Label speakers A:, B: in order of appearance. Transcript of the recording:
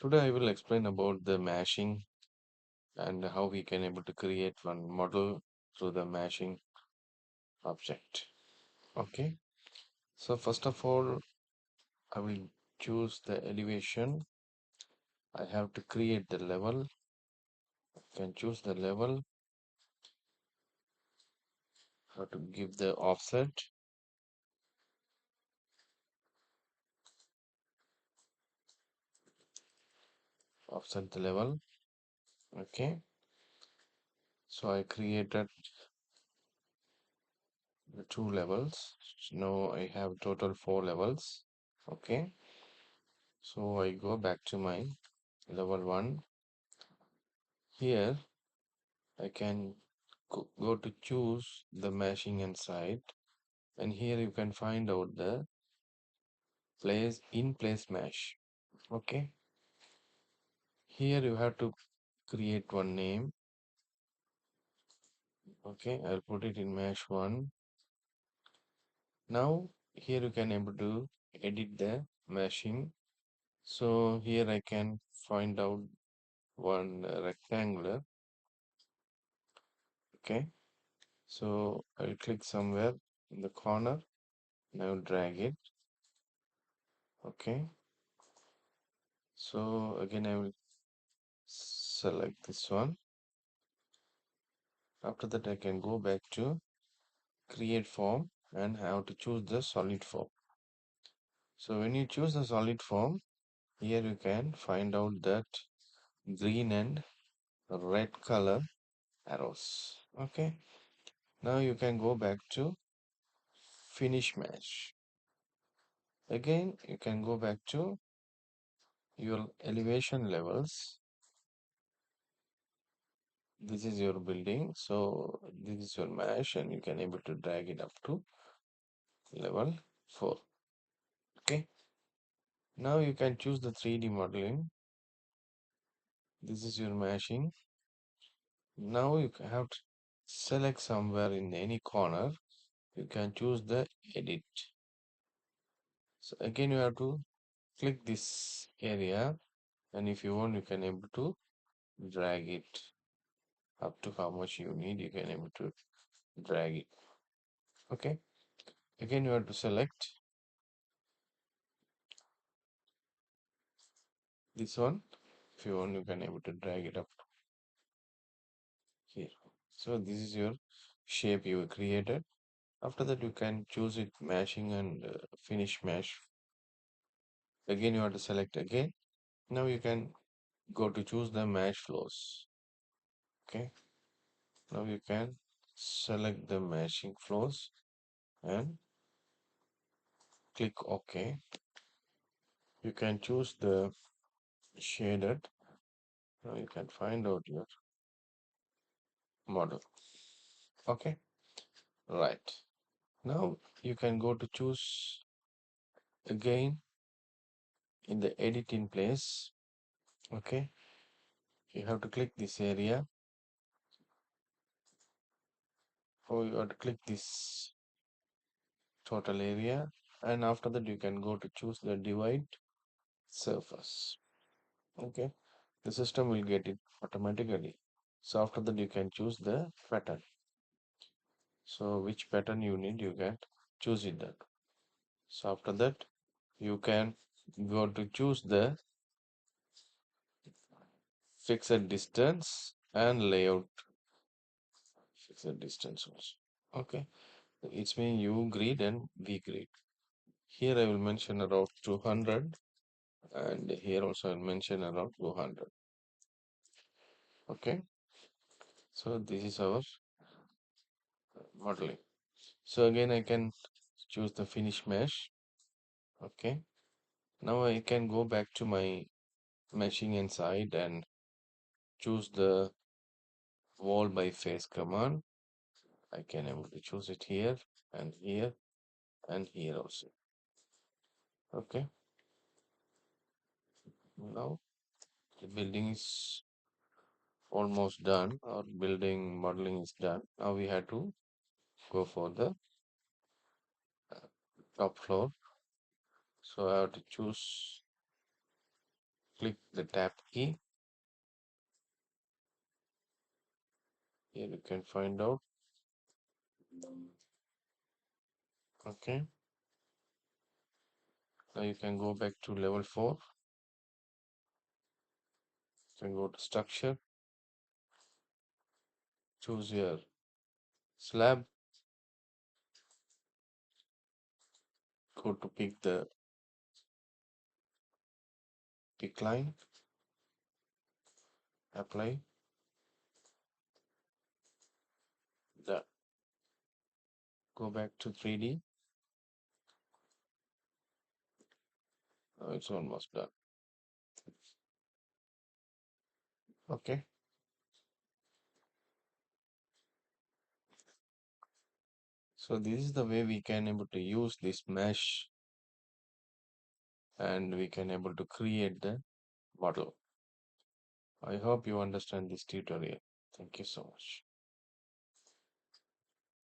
A: Today I will explain about the meshing and how we can able to create one model through the meshing object. Okay. So first of all, I will choose the elevation. I have to create the level. I can choose the level. How to give the offset. Offset the level. Okay. So I created the two levels. Now I have total 4 levels. Okay. So I go back to my level 1. Here I can go to choose the meshing inside, and here you can find out the place mesh. Okay, here you have to create one name. Okay, I'll put it in mesh 1. Now here you can able to edit the meshing. So here I can find out one rectangular. Okay, so I'll click somewhere in the corner. Now drag it. Okay, so again I will select this one. After that I can go back to create form and have to choose the solid form. So when you choose the solid form, here you can find out that green and red color arrows. Okay, now you can go back to finish mesh. Again you can go back to your elevation levels. This is your building, so this is your mesh, and you can able to drag it up to level 4. Okay, now you can choose the 3D modeling. This is your meshing. Now you have to select somewhere in any corner. You can choose the edit. So again you have to click this area, and if you want you can able to drag it up to how much you need. You can able to drag it. Okay. Again you have to select this one. If you want you can able to drag it up here. So this is your shape you created. After that you can choose it meshing and finish mesh. Again you have to select again. Now you can go to choose the mesh flows. Okay, now you can select the meshing flows and click OK. You can choose the shaded. Now you can find out your model. Okay, right. Now you can go to choose again in the edit in place. Okay, you have to click this area, or you have to click this total area, and after that you can go to choose the divide surface. Okay, the system will get it automatically. So after that you can choose the pattern. So which pattern you need, you can choose it that. So after that you can go to choose the fixed distance and layout. Fixed distance also. Okay, it's mean U grid and V grid. Here I will mention around 200, and here also I'll mention around 200. Okay, so this is our modeling. So again I can choose the finish mesh. Okay, now I can go back to my meshing inside and choose the wall by face command. I can able to choose it here and here and here also. Okay, now the building is almost done. Our building modeling is done. Now we have to go for the top floor. So I have to choose Click the tab key. Here you can find out. Okay. Now you can go back to level 4. You can go to structure, choose your slab, go to pick line, apply, the go back to 3D. Now it's almost done. Okay. So this is the way we can able to use this mesh and we can able to create the model. I hope you understand this tutorial. Thank you so much.